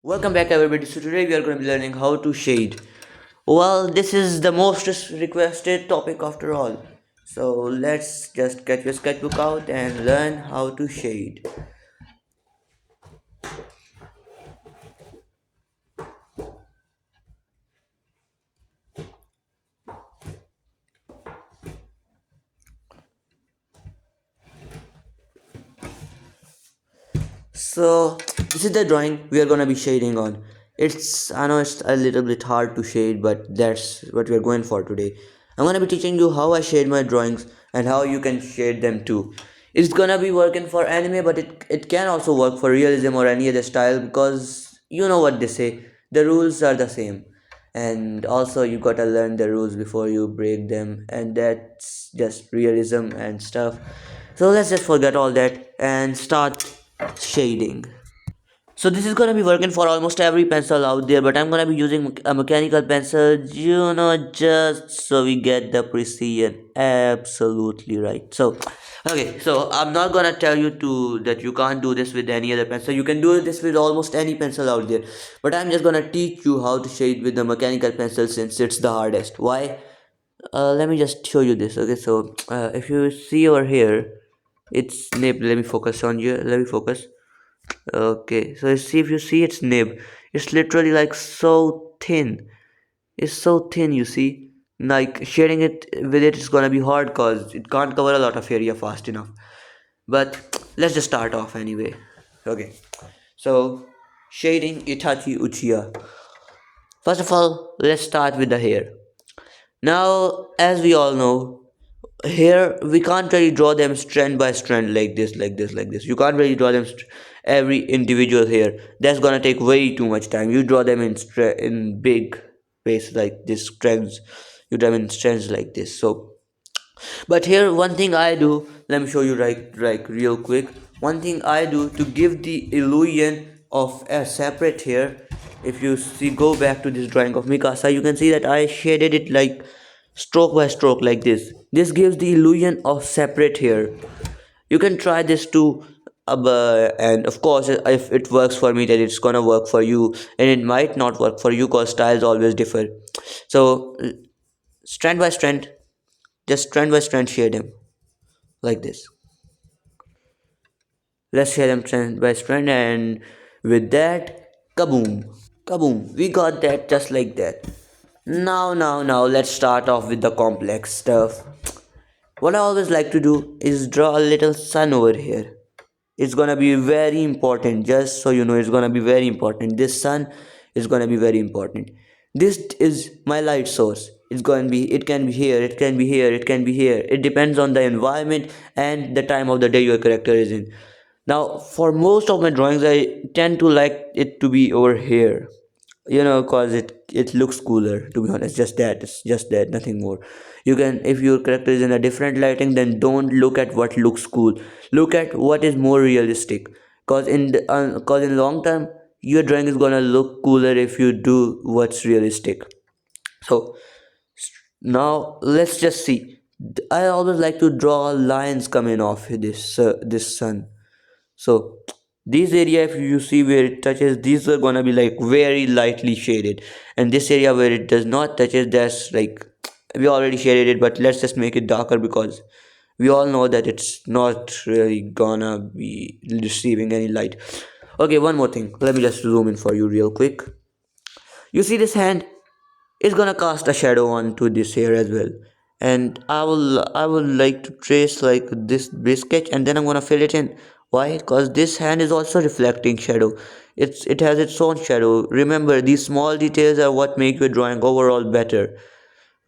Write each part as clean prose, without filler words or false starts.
Welcome back everybody. So today we are going to be learning how to shade. Well, this is the most requested topic after all. So let's just get your sketchbook out and learn how to shade. So this is the drawing we are going to be shading on. I know it's a little bit hard to shade, but that's what we are going for today. I'm going to be teaching you how I shade my drawings and how you can shade them too. It's going to be working for anime, but it can also work for realism or any other style because you know what they say. The rules are the same. And also you gotta learn the rules before you break them, and that's just realism and stuff. So let's just forget all that and start shading. So this is gonna be working for almost every pencil out there, but I'm gonna be using a mechanical pencil, just so we get the precision absolutely right. So, okay, so I'm not gonna tell you to that you can't do this with any other pencil. You can do this with almost any pencil out there, but I'm just gonna teach you how to shade with the mechanical pencil since it's the hardest. Why? Let me just show you this. Okay, so if you see over here, it's nib. Let me focus on you. Let me focus. Okay, so see if you see its nib, it's literally like so thin. It's so thin, you see. Like shading it with it is gonna be hard cause it can't cover a lot of area fast enough. But let's just start off anyway. Okay, so shading Itachi Uchiha. First of all, let's start with the hair. Now, as we all know, here we can't really draw them strand by strand like this, like this, like this. You can't really draw them every individual hair. That's gonna take way too much time. You draw them in big ways like this strands. You draw them in strands like this. So but here one thing I do, let me show you like real quick. One thing I do to give the illusion of a separate hair. If you see, go back to this drawing of Mikasa, you can see that I shaded it like stroke by stroke like this. This gives the illusion of separate hair. You can try this too, and of course if it works for me then it's gonna work for you, and it might not work for you because styles always differ. So strand by strand, just strand by strand shade them like this. Let's share them strand by strand, and with that, kaboom, kaboom, we got that just like that. Now, let's start off with the complex stuff. What I always like to do is draw a little sun over here. It's gonna be very important, just so you know, it's gonna be very important. This sun is gonna be very important. This is my light source. It can be here, it can be here, it can be here. It depends on the environment and the time of the day your character is in. Now, for most of my drawings, I tend to like it to be over here, cause it looks cooler, to be honest. It's just that, nothing more. You can, if your character is in a different lighting, then don't look at what looks cool, look at what is more realistic. Cause in long term your drawing is gonna look cooler if you do what's realistic. So now let's just see. I always like to draw lines coming off this sun. So this area, if you see where it touches, these are gonna be like very lightly shaded, and this area where it does not touches, that's like we already shaded it, but let's just make it darker because we all know that it's not really gonna be receiving any light. Okay, one more thing, let me just zoom in for you real quick. You see this hand is gonna cast a shadow onto this hair as well, and I will like to trace like this base sketch, and then I'm gonna fill it in. Why? Because this hand is also reflecting shadow. It has its own shadow. Remember, these small details are what make your drawing overall better.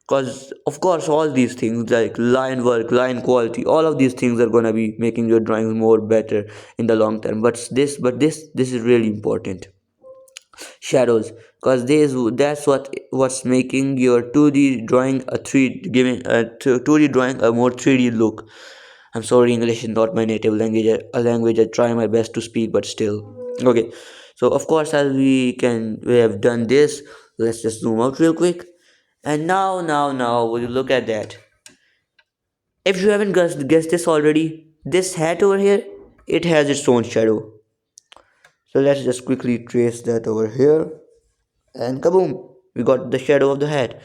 Because of course all these things like line work, line quality, all of these things are gonna be making your drawings more better in the long term. But this is really important. Shadows, because that's what's making your 2D drawing a 3 giving a 2D drawing a more 3D look. I'm sorry, English is not my native language, a language I try my best to speak, but still. Okay, so of course, as we have done this, let's just zoom out real quick. And now will you look at that. If you haven't guessed this already, this hat over here, it has its own shadow. So let's just quickly trace that over here. And kaboom, we got the shadow of the head.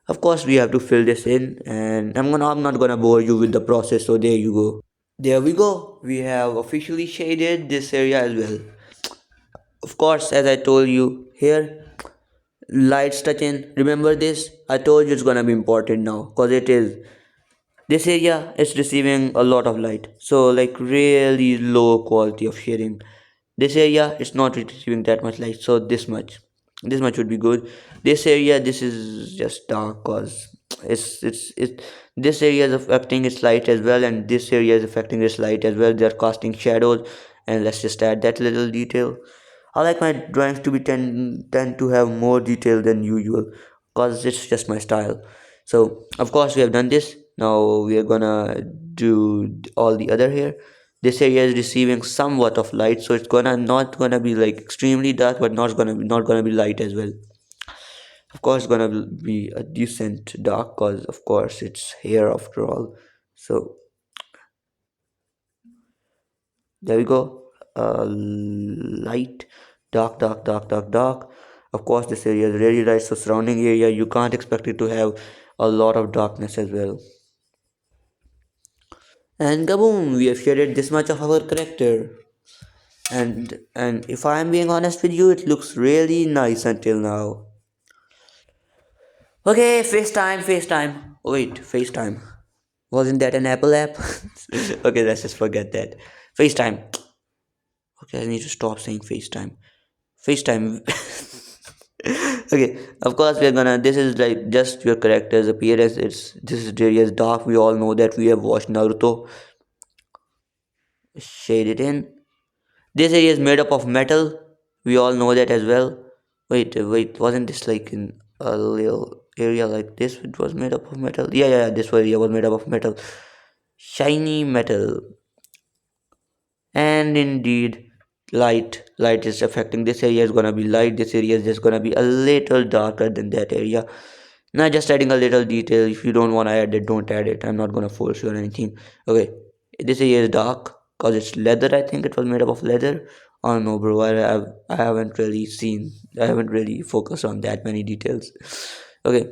Of course, we have to fill this in, and I'm not gonna bore you with the process. So there you go. There we go. We have officially shaded this area as well. Of course, as I told you here, lights touch in. Remember this? I told you it's gonna be important now, cause it is. This area is receiving a lot of light, so like really low quality of shading. This area is not receiving that much light, so this much would be good. This area, this is just dark cause it's this area is affecting its light as well, and this area is affecting its light as well. They're casting shadows, and let's just add that little detail. I like my drawings to be tend to have more detail than usual, cause it's just my style. So of course we have done this. Now we are gonna do all the other here. This area is receiving somewhat of light, so it's gonna not gonna be like extremely dark, but not gonna be light as well. Of course, it's gonna be a decent dark, cause of course it's hair after all. So there we go. Light, dark, dark, dark, dark, dark. Of course, this area is really light, so surrounding area you can't expect it to have a lot of darkness as well. And kaboom, we have shaded this much of our character. And if I am being honest with you, it looks really nice until now. Okay, FaceTime, FaceTime. Oh, wait, FaceTime. Wasn't that an Apple app? Okay, let's just forget that. FaceTime. Okay, I need to stop saying FaceTime. FaceTime. Okay, of course we are gonna. This is like just your character's appearance. It's this is really as dark. We all know that we have watched Naruto. Shade it in. This area is made up of metal. We all know that as well. Wait, wasn't this like in a little area like this? It was made up of metal. Yeah, this area was made up of metal. Shiny metal. And indeed, light is affecting. This area is gonna be light. This area is just gonna be a little darker than that area. Now just adding a little detail. If you don't wanna add it, don't add it. I'm not gonna force you on anything. Okay, this area is dark because it's leather. I think it was made up of leather. I don't know, bro. I haven't really seen. I haven't really focused on that many details. Okay.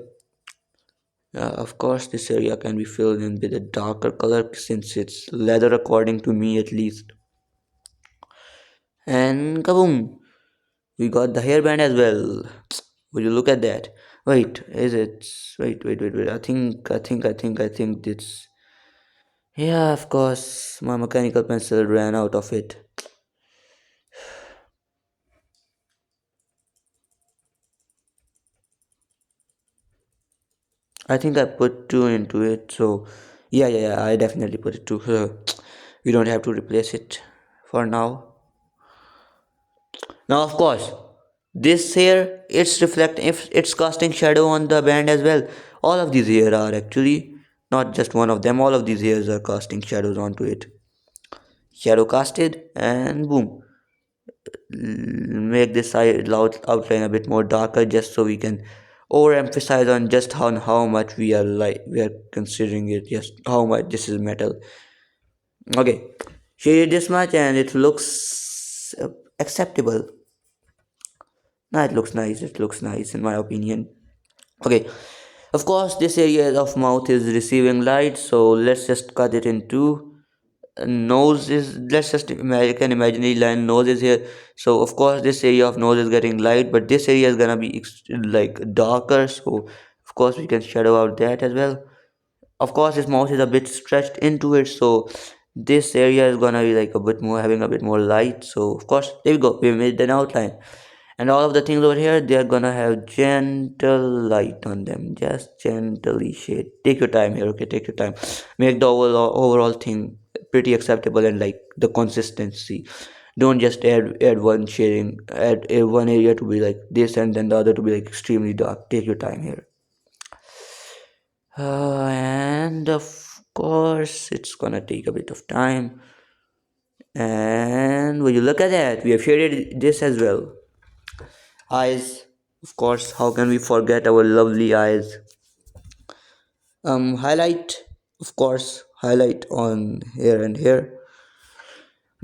Of course, this area can be filled in with a darker color since it's leather, according to me at least. And kaboom, we got the hairband as well. Will you look at that? Wait, is it? Wait. I think it's. Yeah, of course, my mechanical pencil ran out of it. I think I put two into it, so yeah, I definitely put it two. We don't have to replace it for now. Now, of course, this here it's reflect if it's casting shadow on the band as well. All of these here are actually not just one of them. All of these hairs are casting shadows onto it. Shadow casted, and boom, make this side outline a bit more darker, just so we can overemphasize on just how much we are considering it. Just how much this is metal. Okay, shade this much, and it looks acceptable. Nah, it looks nice. It looks nice in my opinion. Okay, of course, this area of mouth is receiving light, so let's just cut it in two. Nose is let's just American imaginary line. Nose is here, so of course this area of nose is getting light, but this area is gonna be like darker. So of course we can shadow out that as well. Of course his mouth is a bit stretched into it, so this area is gonna be like a bit more having a bit more light. So of course there we go, we made an outline. And all of the things over here, they are gonna have gentle light on them, just gently shade. Take your time here, okay, take your time. Make the overall thing pretty acceptable, and like the consistency. Don't just add one shading, add one area to be like this and then the other to be like extremely dark. Take your time here. And of course it's gonna take a bit of time. And will you look at that, we have shaded this as well. Eyes, of course, how can we forget our lovely eyes? Highlight, of course, highlight on here and here.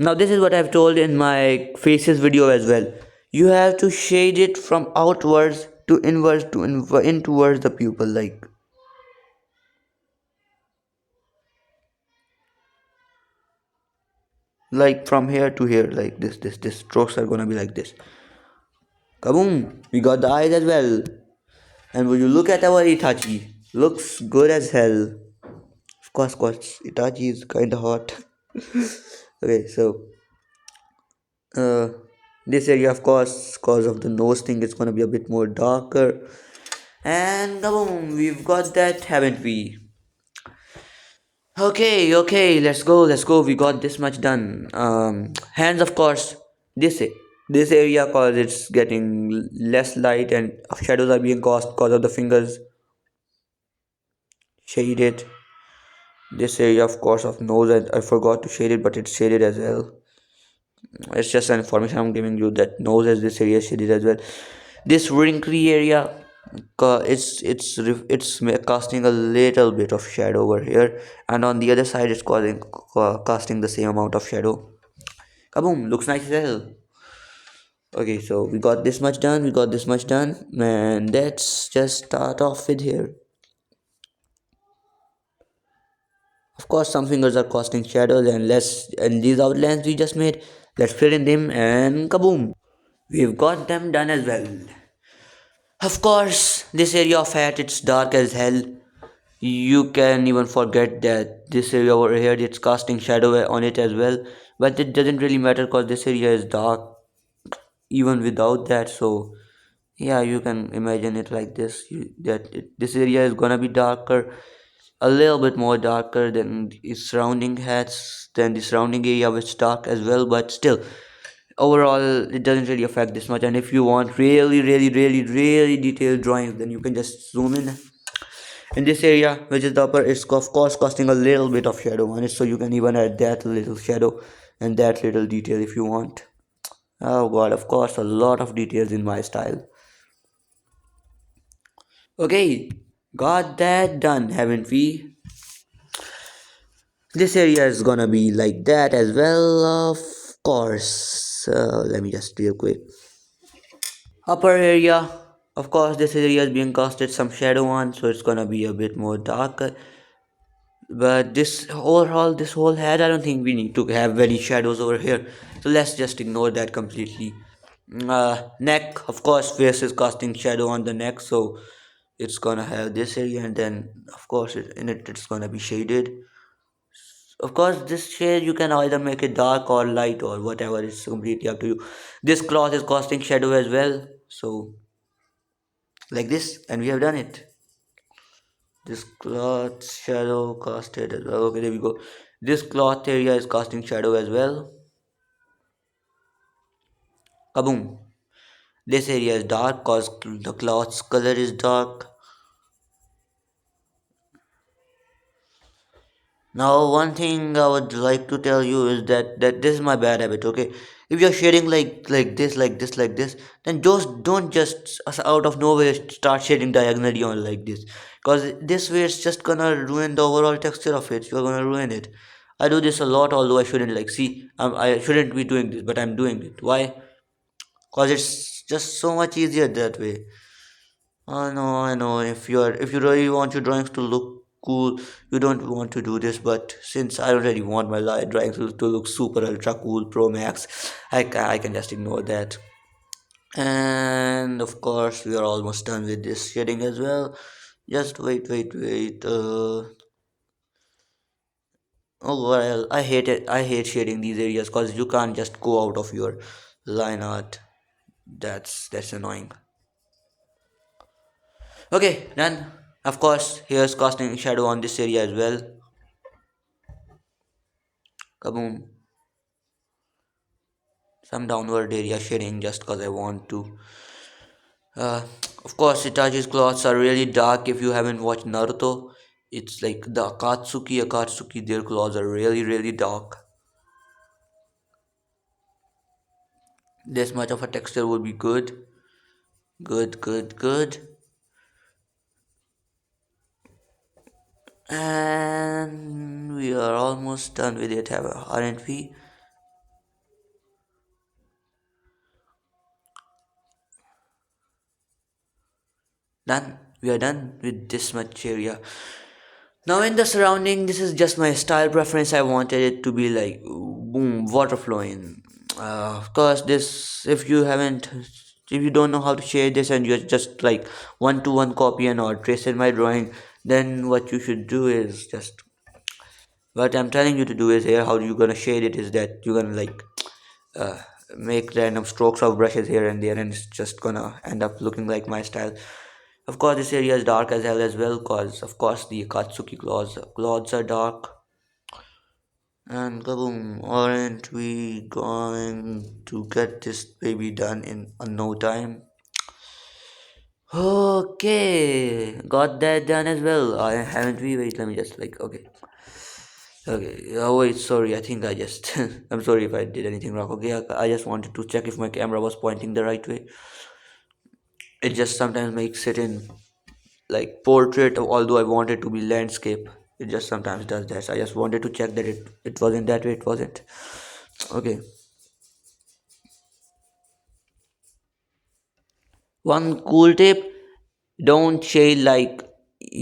Now this is what I've told in my faces video as well. You have to shade it from outwards to inwards to in towards the pupil, like from here to here, like this strokes are gonna be like this. Kaboom! We got the eyes as well. And when you look at our Itachi, looks good as hell. Of course, Itachi is kinda hot. Okay, so uh, this area, of course, cause of the nose thing, it's gonna be a bit more darker. And kaboom, we've got that, haven't we? Okay, let's go. We got this much done. Hands, of course. This this area, cause it's getting less light and shadows are being caused cause of the fingers shaded. This area, of course, of nose, I forgot to shade it, but it's shaded as well. It's just an information I'm giving you that nose as this area is shaded as well. This wrinkly area, casting a little bit of shadow over here, and on the other side, it's casting the same amount of shadow. Kaboom! Looks nice as hell. Okay, so we got this much done. We got this much done, and let's just start off with here. Of course, some fingers are casting shadows, and these outlines we just made. Let's fill in them, and kaboom! We've got them done as well. Of course, this area of hat it's dark as hell. You can even forget that this area over here it's casting shadow on it as well. But it doesn't really matter because this area is dark even without that. So yeah, you can imagine it like this. This area is gonna be darker, a little bit more darker than the surrounding hats, than the surrounding area which is dark as well. But still, overall it doesn't really affect this much. And if you want really detailed drawings, then you can just zoom in this area which is the upper. It's of course casting a little bit of shadow on it, so you can even add that little shadow and that little detail if you want. Oh god, of course, a lot of details in my style. Okay, got that done, haven't we? This area is gonna be like that as well, of course. Let me just real quick. Upper area, of course, this area is being casted some shadow on, so it's gonna be a bit more darker. But this whole head, I don't think we need to have any shadows over here. So let's just ignore that completely. Neck, of course, face is casting shadow on the neck, so it's gonna have this area, and then of course in it it's gonna be shaded. Of course, this shade you can either make it dark or light or whatever. It's completely up to you. This cloth is casting shadow as well, so like this, and we have done it. This cloth shadow casted as well. Okay, there we go. This cloth area is casting shadow as well. Kaboom. This area is dark cause the cloth's color is dark. Now, one thing I would like to tell you is that this is my bad habit. Okay, if you're shading like this, then just don't just out of nowhere start shading diagonally on like this, because this way it's just gonna ruin the overall texture of it. You're gonna ruin it. I do this a lot, although I shouldn't. Like, see, I shouldn't be doing this, but I'm doing it. Why? Cause it's just so much easier that way. I know. If you really want your drawings to look cool, you don't want to do this. But since I don't really want my drawings to look super ultra cool pro max, I can just ignore that. And of course, we are almost done with this shading as well. Just wait. Oh well, I hate it. I hate shading these areas because you can't just go out of your line art. That's annoying. Okay, done. Of course, here's casting shadow on this area as well. Kaboom. Some downward area shading just because I want to. Uh, of course, Itachi's clothes are really dark if you haven't watched Naruto. It's like the Akatsuki, their clothes are really dark. This much of a texture would be good. Good. And we are almost done with it, aren't we? Done. We are done with this much area. Now in the surrounding, this is just my style preference. I wanted it to be like boom, water flowing. Of course, this if you don't know how to shade this and you're just like one to one copy and or trace in my drawing, then what you should do is just what I'm telling you to do is here. How you gonna shade it is that you're gonna like uh, make random strokes of brushes here and there, and it's just gonna end up looking like my style. Of course, this area is dark as hell as well, cause of course the Akatsuki clouds are dark. And kaboom, aren't we going to get this baby done in no time? Okay, got that done as well. I haven't we? Wait, let me just like okay. Okay. Oh wait, sorry. I think I just. I'm sorry if I did anything wrong. Okay, I just wanted to check if my camera was pointing the right way. It just sometimes makes it in like portrait, although I want it to be landscape. It just sometimes does that. So I just wanted to check that it wasn't that way. It wasn't. Okay. One cool tip: don't shade like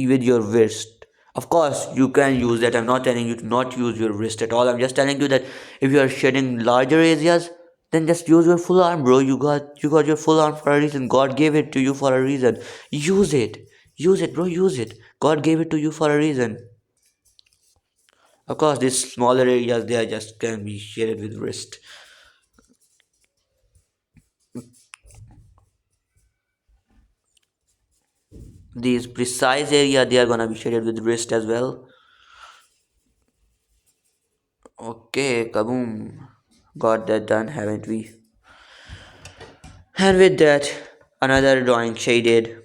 with your wrist. Of course, you can use that. I'm not telling you to not use your wrist at all. I'm just telling you that if you are shading larger areas, then just use your full arm, bro. You got your full arm for a reason. God gave it to you for a reason. Use it. Use it, bro. Use it. God gave it to you for a reason. Of course, these smaller areas they are just can be shaded with wrist. These precise area they are gonna be shaded with wrist as well. Okay, kaboom. Got that done, haven't we? And with that, another drawing shaded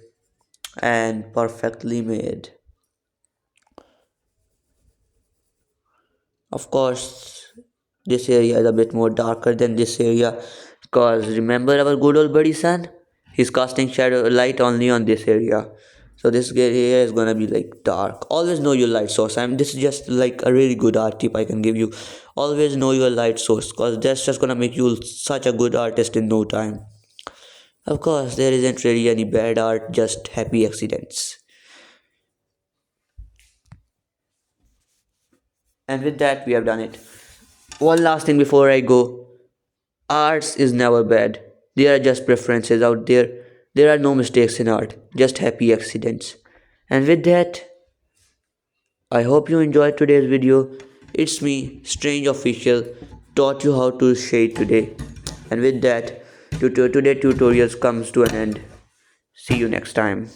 and perfectly made. Of course, this area is a bit more darker than this area because remember our good old buddy Sun? He's casting shadow light only on this area. So this area is gonna be like dark. Always know your light source. This is just like a really good art tip I can give you. Always know your light source because that's just gonna make you such a good artist in no time. Of course, there isn't really any bad art, just happy accidents. And with that, we have done it. One last thing before I go: arts is never bad. There are just preferences out there. There are no mistakes in art, just happy accidents. And with that, I hope you enjoyed today's video. It's me, Strange Official, taught you how to shade today. And with that, today tutorials comes to an end. See you next time.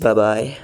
Bye bye.